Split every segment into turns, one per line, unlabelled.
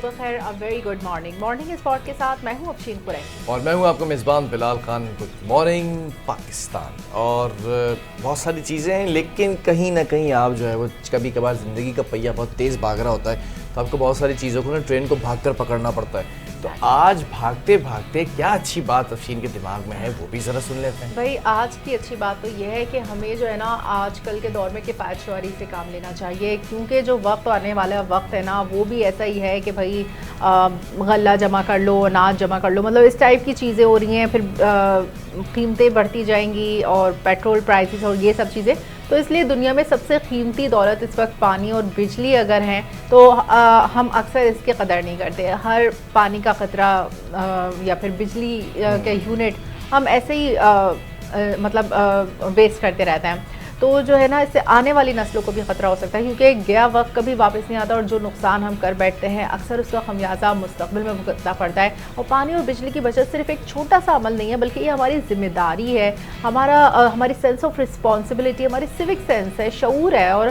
صبح خیر very good morning spot کے ساتھ میں ہوں افشین قریشی
اور میں ہوں آپ کا میزبان بلال خان. Good morning Pakistan. اور بہت ساری چیزیں ہیں لیکن کہیں نہ کہیں آپ جو ہے وہ کبھی کبھار زندگی کا پہیہ بہت تیز بھاگ رہا ہوتا ہے تو آپ کو بہت ساری چیزوں کو نا ٹرین کو بھاگ کر پکڑنا پڑتا ہے. تو آج بھاگتے بھاگتے کیا اچھی بات افشین کے دماغ میں ہے وہ بھی ذرا سن لیتے ہیں.
بھائی آج کی اچھی بات تو یہ ہے کہ ہمیں جو ہے نا آج کل کے دور میں کفایت شعاری سے کام لینا چاہیے, کیونکہ جو وقت آنے والا وقت ہے نا وہ بھی ایسا ہی ہے کہ بھائی غلہ جمع کر لو, اناج جمع کر لو, مطلب اس ٹائپ کی چیزیں ہو رہی ہیں. پھر قیمتیں بڑھتی جائیں گی اور پیٹرول پرائسز اور یہ سب چیزیں. تو اس لیے دنیا میں سب سے قیمتی دولت اس وقت پانی اور بجلی اگر ہیں تو ہم اکثر اس کی قدر نہیں کرتے. ہر پانی کا قطرہ یا پھر بجلی کے یونٹ ہم ایسے ہی مطلب ویسٹ کرتے رہتے ہیں. تو جو ہے نا اس سے آنے والی نسلوں کو بھی خطرہ ہو سکتا ہے, کیونکہ گیا وقت کبھی واپس نہیں آتا اور جو نقصان ہم کر بیٹھتے ہیں اکثر اس کا خمیازہ مستقبل میں بھگتنا پڑتا ہے. اور پانی اور بجلی کی بچت صرف ایک چھوٹا سا عمل نہیں ہے بلکہ یہ ہماری ذمہ داری ہے, ہماری سینس آف رسپانسبلٹی, ہماری سیوک سینس ہے, شعور ہے اور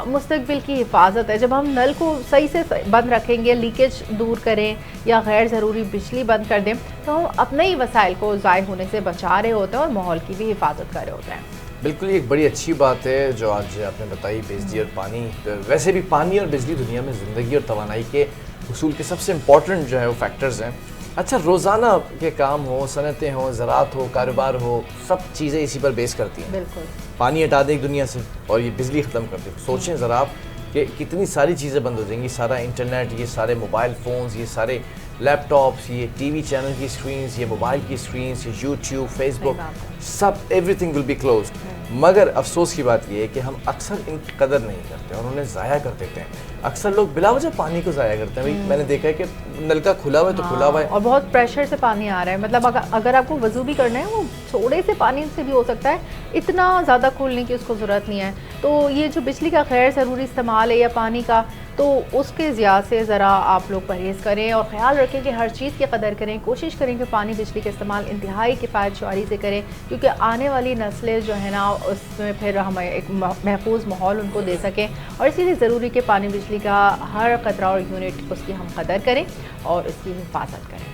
مستقبل کی حفاظت ہے. جب ہم نل کو صحیح سے بند رکھیں گے, لیکیج دور کریں یا غیر ضروری بجلی بند کر دیں تو ہم اپنے ہی وسائل کو ضائع ہونے سے بچا رہے ہوتے ہیں اور ماحول کی بھی حفاظت کر رہے ہوتے ہیں.
بالکل, ایک بڑی اچھی بات ہے جو آج آپ نے بتائی. بجلی اور پانی, ویسے بھی پانی اور بجلی دنیا میں زندگی اور توانائی کے حصول کے سب سے امپورٹنٹ جو ہے وہ فیکٹرز ہیں. اچھا, روزانہ کے کام ہو, صنعتیں ہوں, زراعت ہو, کاروبار ہو, سب چیزیں اسی پر بیس کرتی ہیں.
بالکل,
پانی ہٹا دیں ایک دنیا سے اور یہ بجلی ختم کر دیں. سوچیں ذرا آپ کہ کتنی ساری چیزیں بند ہو جائیں گی. سارا انٹرنیٹ, یہ سارے موبائل فونز, یہ سارے لیپ ٹاپس, یہ ٹی وی چینل کی اسکرینز, یہ موبائل کی اسکرینز, یہ یوٹیوب, فیس بک, سب everything will be closed. مگر افسوس کی بات یہ ہے کہ ہم اکثر ان کی قدر نہیں کرتے اور انہیں ضائع کر دیتے ہیں. اکثر لوگ بلا وجہ پانی کو ضائع کرتے ہیں. میں نے دیکھا ہے کہ نل کا کھلا ہوا ہے تو کھلا ہوا ہے
اور بہت پریشر سے پانی آ رہا ہے. مطلب اگر آپ کو وضو بھی کرنا ہے وہ تھوڑے سے پانی سے بھی ہو سکتا ہے, اتنا زیادہ کھولنے کی اس کو ضرورت نہیں ہے. تو یہ جو بجلی کا غیر ضروری استعمال ہے یا پانی کا, تو اس کے ضیاع سے ذرا آپ لوگ پرہیز کریں اور خیال رکھیں کہ ہر چیز کی قدر کریں. کوشش کریں کہ پانی بجلی کا استعمال انتہائی کفایت شعاری سے کریں, کیونکہ آنے والی نسلیں جو ہے نا اس میں پھر ہم ایک محفوظ ماحول ان کو دے سکیں. اور اسی لیے ضروری کہ پانی بجلی کا ہر قطرہ اور یونٹ اس کی ہم قدر کریں اور اس کی حفاظت کریں.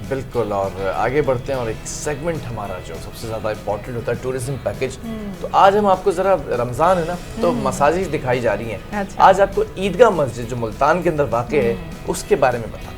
بالکل, اور آگے بڑھتے ہیں اور ایک سیگمنٹ ہمارا جو سب سے زیادہ امپورٹنٹ ہوتا ہے ٹورزم پیکج. تو آج ہم آپ کو ذرا, رمضان ہے نا تو مساجد دکھائی جا رہی ہیں. آج آپ کو عیدگاہ مسجد جو ملتان کے اندر واقع ہے اس کے بارے میں بتاتے ہیں.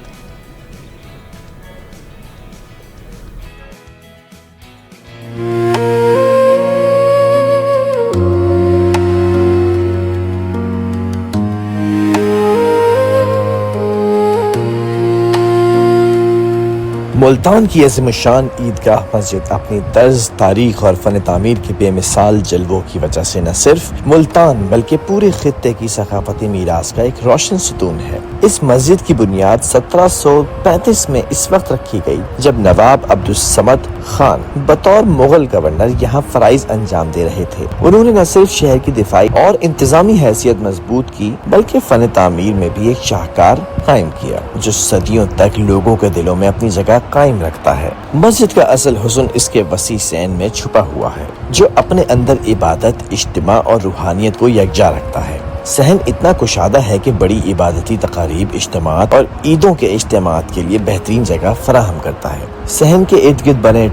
ملتان کی عظیم الشان عیدگاہ مسجد اپنی طرز, تاریخ اور فن تعمیر کے بے مثال جلووں کی وجہ سے نہ صرف ملتان بلکہ پورے خطے کی ثقافتی میراث کا ایک روشن ستون ہے. اس مسجد کی بنیاد 1735 میں اس وقت رکھی گئی جب نواب عبدالصمد خان بطور مغل گورنر یہاں فرائض انجام دے رہے تھے. انہوں نے نہ صرف شہر کی دفاعی اور انتظامی حیثیت مضبوط کی بلکہ فن تعمیر میں بھی ایک شاہکار قائم کیا جو صدیوں تک لوگوں کے دلوں میں اپنی جگہ قائم رکھتا ہے. مسجد کا اصل حسن اس کے وسیع صحن میں چھپا ہوا ہے جو اپنے اندر عبادت, اجتماع اور روحانیت کو یکجا رکھتا ہے. صحن اتنا کشادہ ہے کہ بڑی عبادتی تقاریب, اجتماعات اور عیدوں کے اجتماعات کے لیے بہترین جگہ فراہم کرتا ہے. صحن کے ارد گرد بنے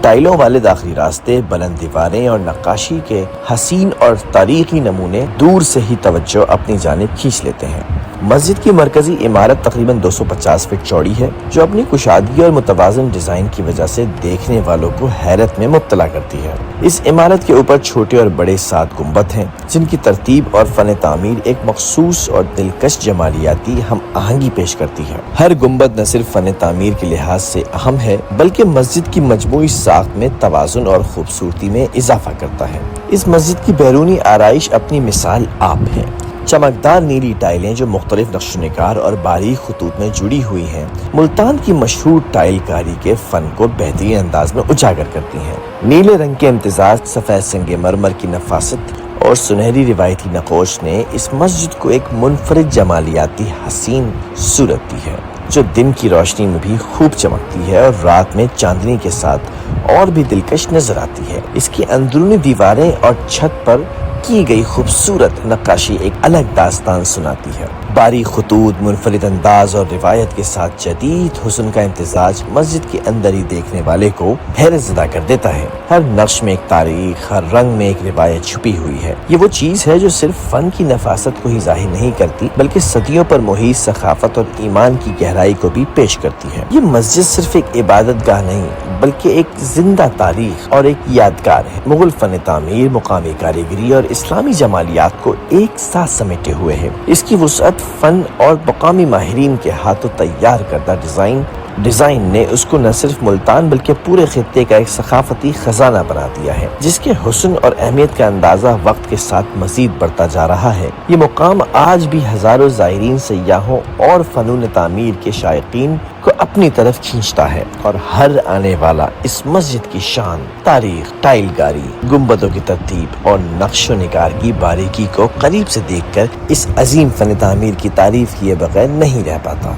ٹائلوں والے داخلی راستے, بلند دیواریں اور نقاشی کے حسین اور تاریخی نمونے دور سے ہی توجہ اپنی جانب کھینچ لیتے ہیں. مسجد کی مرکزی عمارت تقریباً 250 فٹ چوڑی ہے جو اپنی کشادگی اور متوازن ڈیزائن کی وجہ سے دیکھنے والوں کو حیرت میں مبتلا کرتی ہے. اس عمارت کے اوپر چھوٹے اور بڑے 7 گنبد ہیں جن کی ترتیب اور فن تعمیر ایک مخصوص اور دلکش جمالیاتی ہم آہنگی پیش کرتی ہے. ہر گنبد نہ صرف فن تعمیر کے لحاظ سے اہم ہے بلکہ مسجد کی مجموعی ساخت میں توازن اور خوبصورتی میں اضافہ کرتا ہے. اس مسجد کی بیرونی آرائش اپنی مثال آپ ہے. چمکدار نیلی ٹائلیں جو مختلف نقش و نگار اور باریک خطوط میں جڑی ہوئی ہیں ملتان کی مشہور ٹائل کاری کے فن کو بہترین انداز میں اجاگر کرتی ہیں. نیلے رنگ کے امتزاج, سفید سنگ مرمر کی نفاست اور سنہری روایتی نقوش نے اس مسجد کو ایک منفرد جمالیاتی حسین صورت دی ہے جو دن کی روشنی میں بھی خوب چمکتی ہے اور رات میں چاندنی کے ساتھ اور بھی دلکش نظر آتی ہے. اس کی اندرونی دیواریں اور چھت پر کی گئی خوبصورت نقاشی ایک الگ داستان سناتی ہے. باریک خطوط، منفرد انداز اور روایت کے ساتھ جدید حسن کا امتزاج مسجد کے اندر ہی دیکھنے والے کو حیرت زدہ کر دیتا ہے۔ ہر نقش میں ایک تاریخ، ہر رنگ میں ایک روایت چھپی ہوئی ہے۔ یہ وہ چیز ہے جو صرف فن کی نفاست کو ہی ظاہر نہیں کرتی بلکہ صدیوں پر محیط ثقافت اور ایمان کی گہرائی کو بھی پیش کرتی ہے۔ یہ مسجد صرف ایک عبادت گاہ نہیں بلکہ ایک زندہ تاریخ اور ایک یادگار ہے۔ مغل فن تعمیر، مقامی کاریگری اور اسلامی جمالیات کو ایک ساتھ سمیٹے ہوئے ہے۔ اس کی وسعت، فن اور مقامی ماہرین کے ہاتھوں تیار کردہ ڈیزائن نے اس کو نہ صرف ملتان بلکہ پورے خطے کا ایک ثقافتی خزانہ بنا دیا ہے جس کے حسن اور اہمیت کا اندازہ وقت کے ساتھ مزید بڑھتا جا رہا ہے۔ یہ مقام آج بھی ہزاروں زائرین، سیاحوں اور فنون تعمیر کے شائقین کو اپنی طرف کھینچتا ہے، اور ہر آنے والا اس مسجد کی شان، تاریخ، ٹائل کاری، گنبدوں کی ترتیب اور نقش و نگار کی باریکی کو قریب سے دیکھ کر اس عظیم فن تعمیر کی تعریف کیے بغیر نہیں رہ پاتا۔